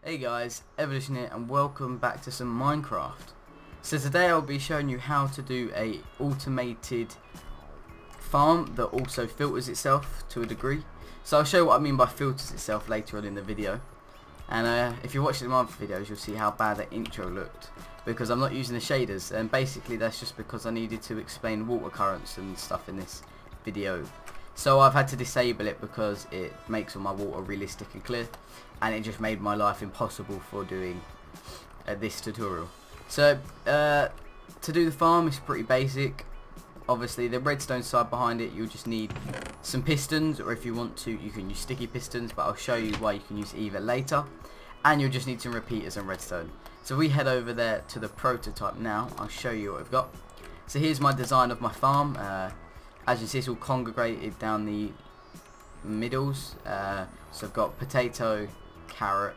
Hey guys, Evolution here and welcome back to some Minecraft. So today I'll be showing you how to do a automated farm that also filters itself to a degree. So I'll show you what I mean by filters itself later on in the video. And if you're watching the other videos, you'll see how bad that intro looked because I'm not using the shaders, and basically that's just because I needed to explain water currents and stuff in this video. So I've had to disable it because it makes all my water realistic and clear, and it just made my life impossible for doing this tutorial. So to do the farm, it's pretty basic. Obviously the redstone side behind it, you'll just need some pistons, or if you want to you can use sticky pistons, but I'll show you why you can use either later. And you'll just need some repeaters and redstone. So we head over there to the prototype now. I'll show you what I've got. So here's my design of my farm. As you see, it's all congregated down the middles. So I've got potato, carrot,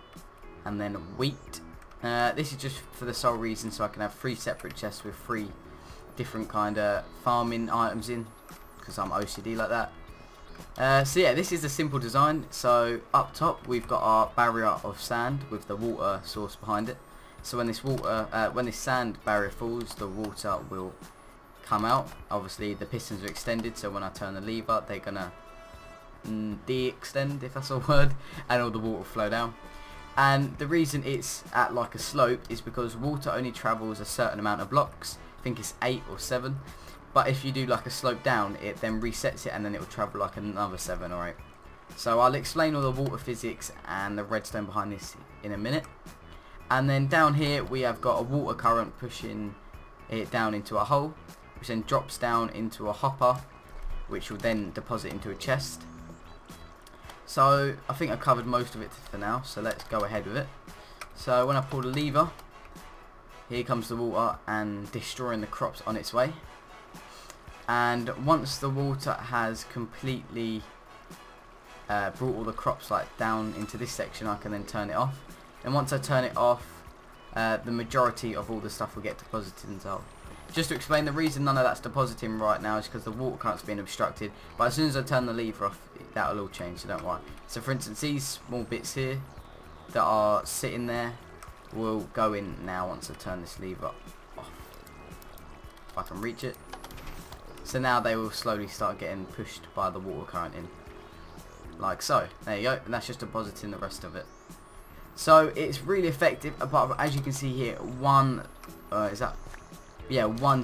and then wheat. This is just for the sole reason so I can have 3 separate chests with 3 different kind of farming items in, because I'm OCD like that. So yeah, this is a simple design. So up top we've got our barrier of sand with the water source behind it. So when this sand barrier falls, the water will come out. Obviously the pistons are extended, so when I turn the lever they're gonna de-extend, if that's a word, and all the water will flow down. And the reason it's at like a slope is because water only travels a certain amount of blocks. I think it's 8 or 7, but if you do like a slope down, it then resets it and then it will travel like another 7 or 8. So I'll explain all the water physics and the redstone behind this in a minute. And then down here we have got a water current pushing it down into a hole, which then drops down into a hopper, which will then deposit into a chest. So I think I've covered most of it for now, so let's go ahead with it. So when I pull the lever, here comes the water and destroying the crops on its way. And once the water has completely brought all the crops like down into this section, I can then turn it off. And once I turn it off, the majority of all the stuff will get deposited into the hole. Just to explain, the reason none of that's depositing right now is because the water current's being obstructed, but as soon as I turn the lever off, that'll all change, so don't worry. So for instance, these small bits here that are sitting there will go in now once I turn this lever off, if I can reach it. So now they will slowly start getting pushed by the water current in, like so. There you go, and that's just depositing the rest of it. So it's really effective, but as you can see here, one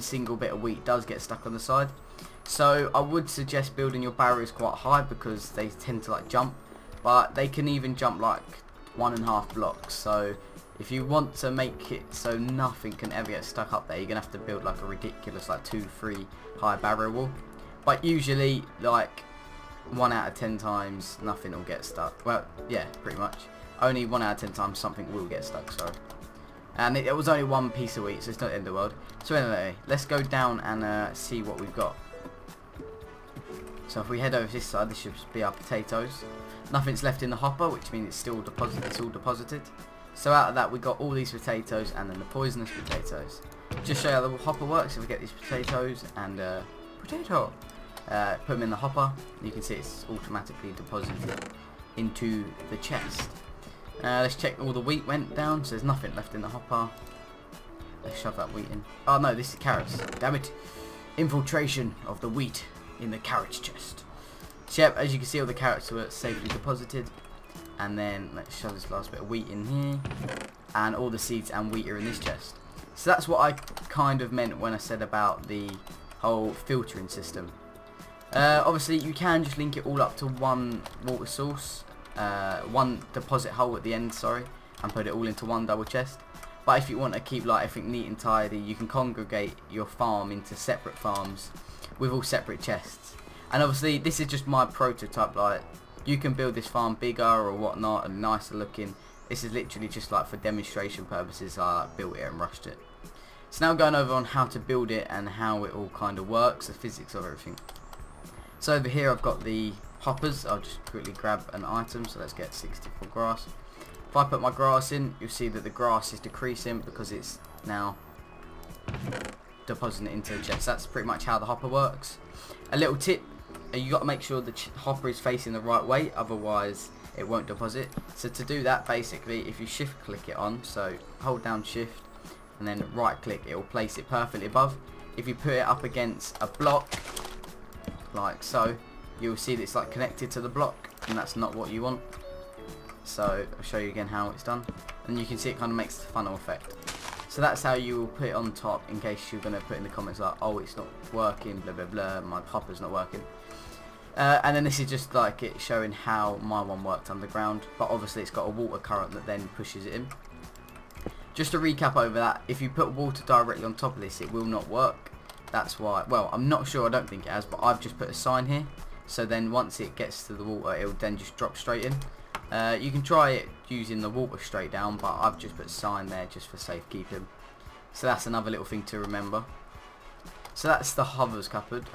single bit of wheat does get stuck on the side. So I would suggest building your barriers quite high because they tend to like jump, but they can even jump like 1.5 blocks. So if you want to make it so nothing can ever get stuck up there, you're gonna have to build like a ridiculous like 2-3 high barrier wall. But usually like 1 out of 10 times nothing will get stuck. Well, yeah, pretty much. Only 1 out of 10 times something will get stuck, sorry. And it was only 1 piece of wheat, so it's not the end of the world. So anyway, let's go down and see what we've got. So if we head over this side, this should be our potatoes. Nothing's left in the hopper, which means it's still deposited. It's all deposited. So out of that, we got all these potatoes and then the poisonous potatoes. Just show you how the hopper works. If we get these potatoes and put them in the hopper, you can see it's automatically deposited into the chest. Let's check all the wheat went down, so there's nothing left in the hopper. Let's shove that wheat in. Oh no, this is carrots. Damn it. Infiltration of the wheat in the carrots chest. So yep, as you can see, all the carrots were safely deposited. And then let's shove this last bit of wheat in here. And all the seeds and wheat are in this chest. So that's what I kind of meant when I said about the whole filtering system. Obviously you can just link it all up to one water source. One deposit hole at the end, sorry, and put it all into one double chest. But if you want to keep like everything neat and tidy, you can congregate your farm into separate farms with all separate chests. And obviously this is just my prototype, like you can build this farm bigger or whatnot and nicer looking. This is literally just like for demonstration purposes. I built it and rushed it. So now going over on how to build it and how it all kind of works, the physics of everything. So over here I've got the hoppers. I'll just quickly grab an item, so let's get 64 grass. If I put my grass in, you'll see that the grass is decreasing because it's now depositing it into the chest. That's pretty much how the hopper works. A little tip, you got to make sure the hopper is facing the right way, otherwise it won't deposit. So to do that, basically, if you shift click it on, so hold down shift and then right click, it will place it perfectly above. If you put it up against a block like so, you'll see that it's like connected to the block, and that's not what you want. So I'll show you again how it's done, and you can see it kind of makes the funnel effect. So that's how you will put it on top, in case you're going to put in the comments like, oh, it's not working, blah blah blah, my hopper's not working. And then this is just like it showing how my one worked underground, but obviously it's got a water current that then pushes it in. Just to recap over that, if you put water directly on top of this, it will not work. That's why, well, I'm not sure, I don't think it has, but I've just put a sign here, so then once it gets to the water, it will then just drop straight in. You can try it using the water straight down, but I've just put a sign there just for safekeeping. So that's another little thing to remember. So that's the hoppers covered.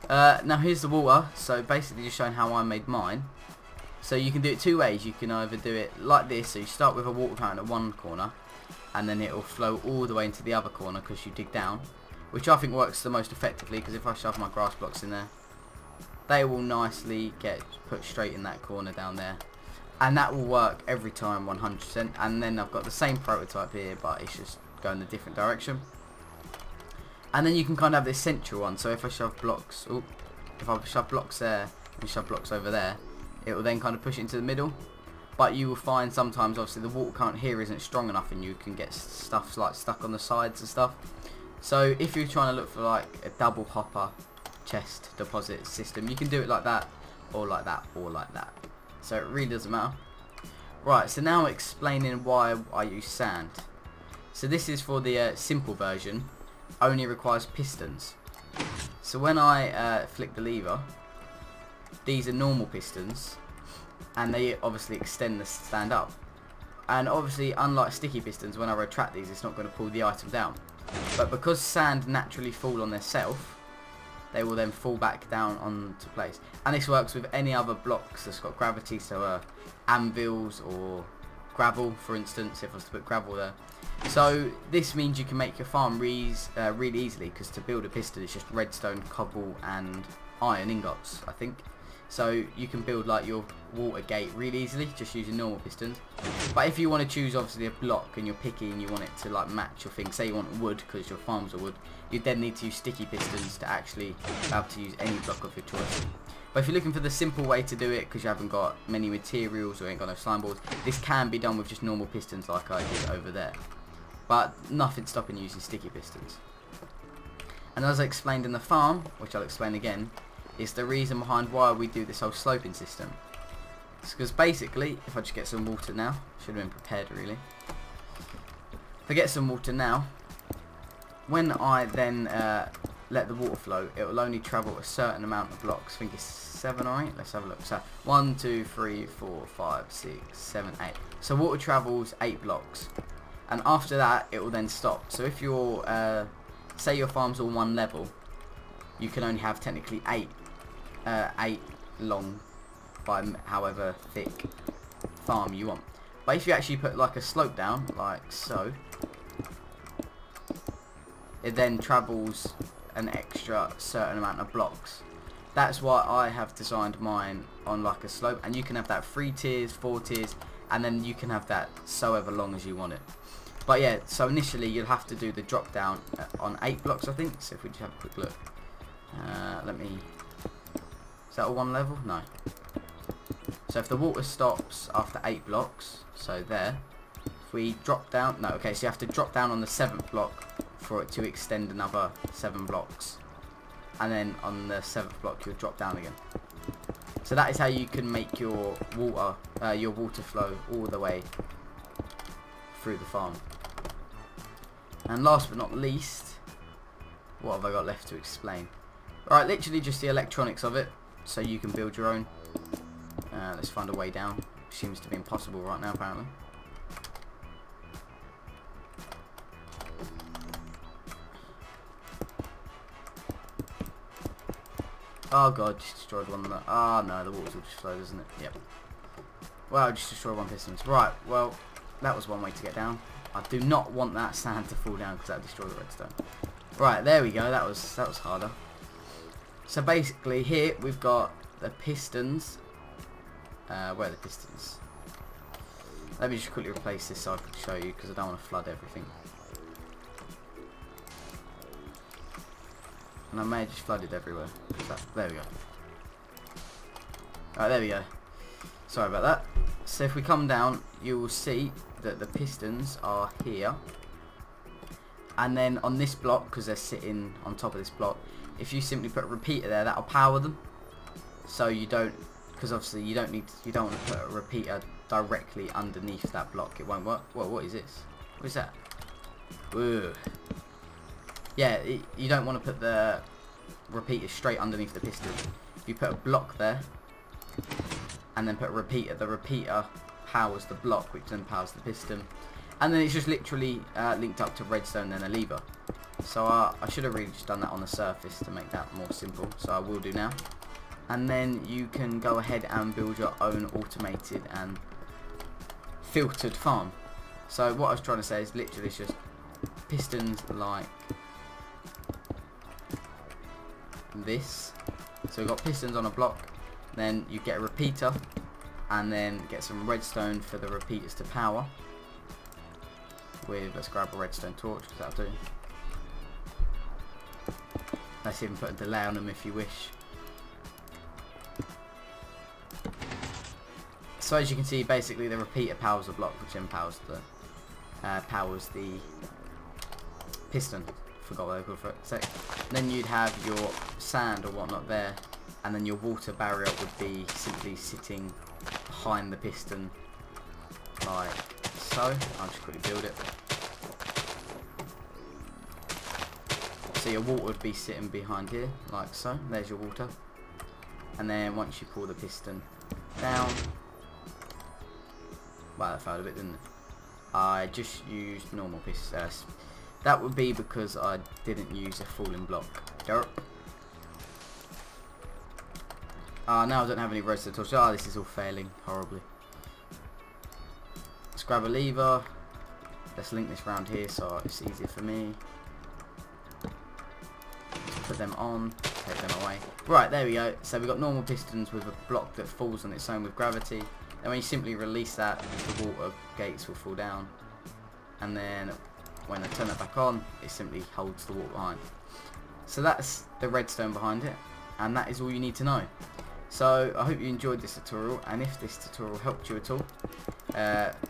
Now here's the water. So basically just showing how I made mine. So you can do it two ways. You can either do it like this, so you start with a water fountain at one corner, and then it will flow all the way into the other corner because you dig down, which I think works the most effectively, because if I shove my grass blocks in there, they will nicely get put straight in that corner down there, and that will work every time 100%. And then I've got the same prototype here, but it's just going a different direction. And then you can kind of have this central one, so if I shove blocks, if I shove blocks there and shove blocks over there, it will then kind of push it into the middle. But you will find sometimes obviously the water current here isn't strong enough, and you can get stuff like stuck on the sides and stuff. So if you're trying to look for like a double hopper chest deposit system, you can do it like that, or like that, or like that. So it really doesn't matter. Right, so now explaining why I use sand. So this is for the simple version, only requires pistons. So when I flick the lever, these are normal pistons, and they obviously extend the stand up. And obviously, unlike sticky pistons, when I retract these, it's not going to pull the item down. But because sand naturally fall on their self, they will then fall back down onto place. And this works with any other blocks that's got gravity, so anvils or gravel, for instance, if I was to put gravel there. So this means you can make your farm really easily, because to build a piston it's just redstone, cobble and iron ingots, I think. So you can build like your water gate really easily just using normal pistons. But if you want to choose obviously a block and you're picky and you want it to like match your thing, say you want wood because your farms are wood, you then need to use sticky pistons to actually be able to use any block of your choice. But if you're looking for the simple way to do it, because you haven't got many materials or ain't got no slime balls, this can be done with just normal pistons like I did over there. But nothing stopping using sticky pistons. And as I explained in the farm, which I'll explain again, is the reason behind why we do this whole sloping system. It's because basically, if I just get some water now, should have been prepared really. If I get some water now, when I then let the water flow, it will only travel a certain amount of blocks. I think it's 7 or 8. Let's have a look. So 1, 2, 3, 4, 5, 6, 7, 8. So water travels 8 blocks, and after that it will then stop. So if your say your farm's all one level, you can only have technically 8 long by however thick farm you want. But if you actually put like a slope down like so, it then travels an extra certain amount of blocks. That's why I have designed mine on like a slope, and you can have that 3 tiers, 4 tiers, and then you can have that so ever long as you want it. But yeah, so initially you'll have to do the drop down on 8 blocks, I think. So if we just have a quick look, is that all one level? No. So if the water stops after 8 blocks, so there, if we drop down, no, okay, so you have to drop down on the 7th block for it to extend another 7 blocks, and then on the 7th block you'll drop down again. So that is how you can make your water flow all the way through the farm. And last but not least, what have I got left to explain? Alright, literally just the electronics of it, so you can build your own. Let's find a way down. Seems to be impossible right now apparently. Oh god, just destroyed one of the... Ah no, the water's all just flowed, isn't it? Yep. Well, I just destroyed one piston. Right, well, that was one way to get down. I do not want that sand to fall down because that would destroy the redstone. Right, there we go. That was harder. So basically here we've got the pistons Where are the pistons? Let me just quickly replace this so I can show you, because I don't want to flood everything. And I may have just flooded everywhere. So, there we go. Alright, there we go. Sorry about that. So if we come down, you will see that the pistons are here. And then on this block, because they're sitting on top of this block, if you simply put a repeater there, that'll power them. So you don't, because obviously you don't want to put a repeater directly underneath that block. It won't work. Whoa, what is this? What is that? Whoa. Yeah, you don't want to put the repeater straight underneath the piston. If you put a block there and then put a repeater, the repeater powers the block, which then powers the piston, and then it's just literally linked up to redstone and a lever. So I should have really just done that on the surface to make that more simple, so I will do now. And then you can go ahead and build your own automated and filtered farm. So what I was trying to say is literally it's just pistons like this. So we've got pistons on a block, then you get a repeater, and then get some redstone for the repeaters to power with, let's grab a redstone torch because that'll do. Let's even put a delay on them if you wish. So as you can see, basically the repeater powers the block, which then powers the piston. Forgot what they called for it. So then you'd have your sand or whatnot there, and then your water barrier would be simply sitting behind the piston like so. I'll just quickly build it. So your water would be sitting behind here like so. There's your water, and then once you pull the piston down, wow, that failed a bit, didn't it? I just used normal pistons. That would be because I didn't use a falling block. Derp. Now I don't have any redstone torches. This is all failing horribly. Let's grab a lever. Let's link this round here so it's easier for me. Let's put them on, take them away. Right, there we go. So we've got normal pistons with a block that falls on its own with gravity. Then when you simply release that, the water gates will fall down. And then when I turn it back on, it simply holds the water behind. So that's the redstone behind it, and that is all you need to know. So I hope you enjoyed this tutorial, and if this tutorial helped you at all,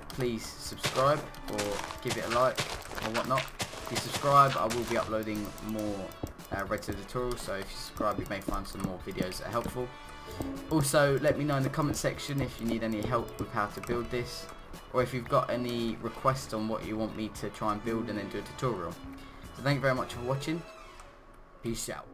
please subscribe or give it a like or whatnot. If you subscribe, I will be uploading more redstone tutorials, so if you subscribe you may find some more videos that are helpful. Also, let me know in the comment section if you need any help with how to build this, or if you've got any requests on what you want me to try and build and then do a tutorial. So thank you very much for watching. Peace out.